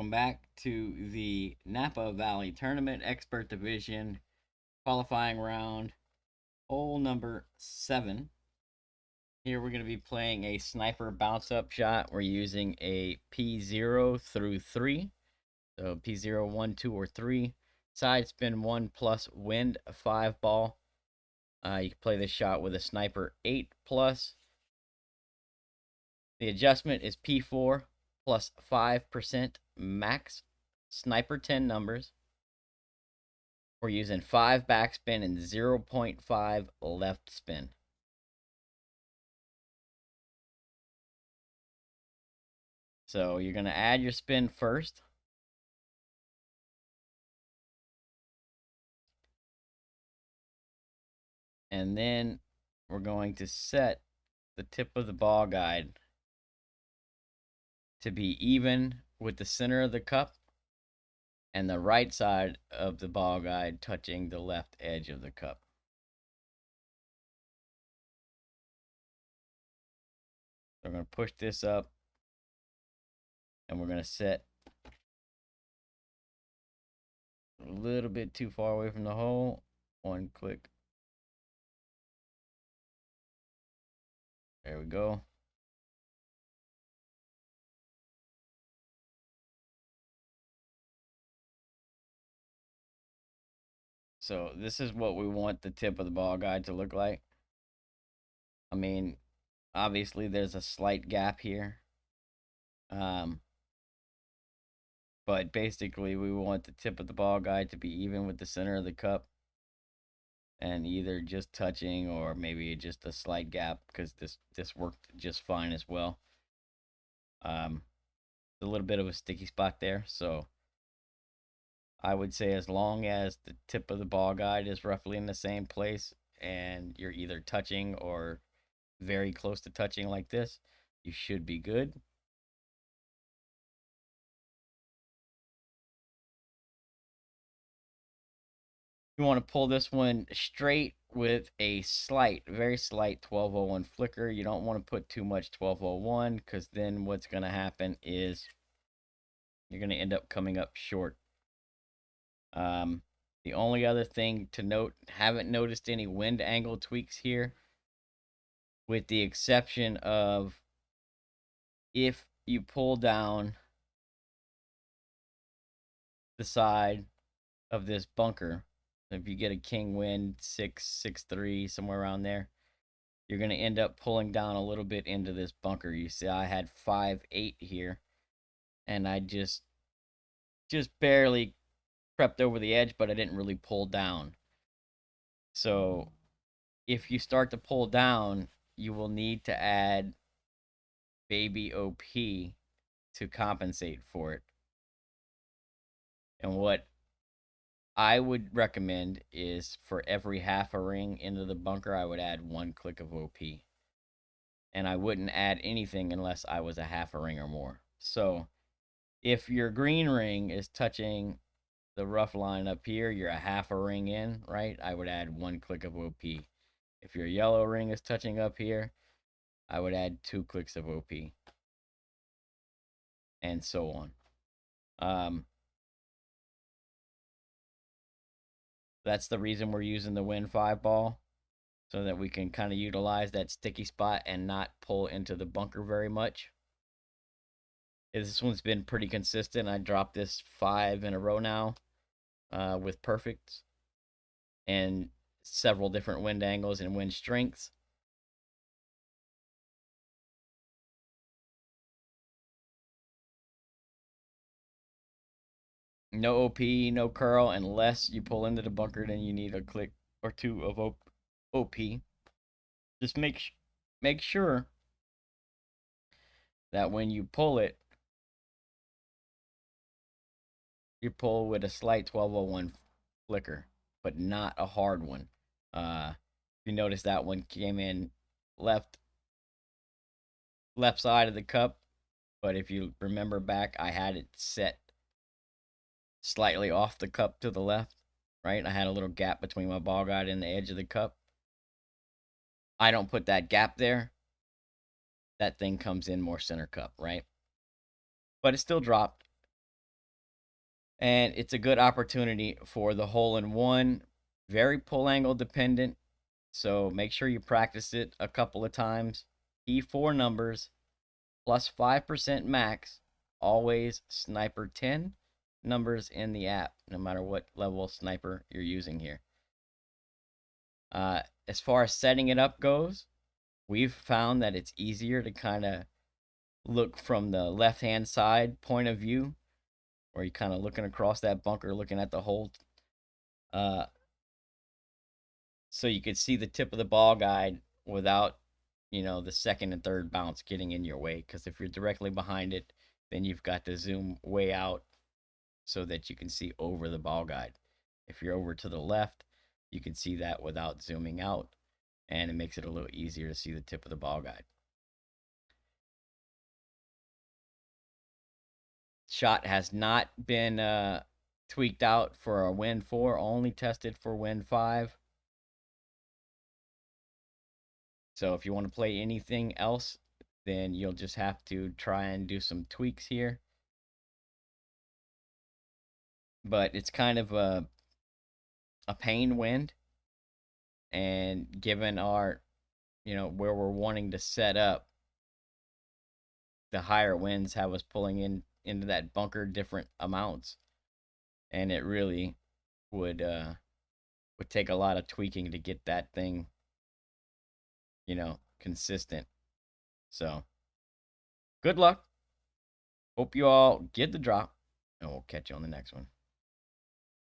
welcome back to the Napa Valley Tournament Expert Division qualifying round, hole number 7. Here we're going to be playing a sniper bounce up shot. We're using a P0 through 3. So P0, 1, 2, or 3. Side spin 1 plus wind 5 ball. You can play this shot with a sniper 8 plus. The adjustment is P4 plus 5% max sniper 10 numbers. We're using 5 backspin and 0.5 left spin. So you're going to add your spin first. And then we're going to set the tip of the ball guide to be even with the center of the cup and the right side of the ball guide touching the left edge of the cup. So we're going to push this up and we're going to set a little bit too far away from the hole. One click. There we go. So this is what we want the tip of the ball guide to look like. I mean, obviously there's a slight gap here. But basically we want the tip of the ball guide to be even with the center of the cup and either just touching or maybe just a slight gap, because this worked just fine as well. A little bit of a sticky spot there, so I would say as long as the tip of the ball guide is roughly in the same place and you're either touching or very close to touching like this, you should be good. You want to pull this one straight with a slight, very slight 1201 flicker. You don't want to put too much 1201, because then what's going to happen is you're going to end up coming up short. The only other thing to note, haven't noticed any wind angle tweaks here, with the exception of if you pull down the side of this bunker. If you get a king wind 6-6-3, somewhere around there, you're going to end up pulling down a little bit into this bunker. You see I had 5-8 here, and I just barely crept over the edge, but I didn't really pull down. So if you start to pull down, you will need to add baby OP to compensate for it. And what I would recommend is for every half a ring into the bunker, I would add 1 click of OP. And I wouldn't add anything unless I was a half a ring or more. So if your green ring is touching the rough line up here, you're a half a ring in, right? I would add 1 click of OP. If your yellow ring is touching up here, I would add 2 clicks of OP. And so on. That's the reason we're using the Win 5 ball, so that we can kind of utilize that sticky spot and not pull into the bunker very much. This one's been pretty consistent. I dropped this 5 in a row now with perfects and several different wind angles and wind strengths. No OP, no curl, unless you pull into the bunker, then you need a click or 2 of OP. Just make sure that when you pull it, you pull with a slight 1201 flicker, but not a hard one. You notice that one came in left side of the cup, but if you remember back, I had it set slightly off the cup to the left, right? I had a little gap between my ball guide and the edge of the cup. I don't put that gap there. That thing comes in more center cup, right? But it still dropped. And it's a good opportunity for the hole in one, very pull angle dependent. So make sure you practice it a couple of times. Key four numbers plus 5% max, always sniper 10 numbers in the app, no matter what level sniper you're using here. As far as setting it up goes, we've found that it's easier to kind of look from the left hand side point of view, where you're kind of looking across that bunker, looking at the hole. Uh, so you could see the tip of the ball guide without, the second and third bounce getting in your way. Because if you're directly behind it, then you've got to zoom way out so that you can see over the ball guide. If you're over to the left, you can see that without zooming out, and it makes it a little easier to see the tip of the ball guide. Shot has not been tweaked out for a Win 4, only tested for Win 5. So if you want to play anything else, then you'll just have to try and do some tweaks here. But it's kind of a pain wind, and given our, where we're wanting to set up, the higher winds have us pulling into that bunker different amounts, and it really would take a lot of tweaking to get that thing, consistent. So good luck. Hope you all get the drop, and we'll catch you on the next one.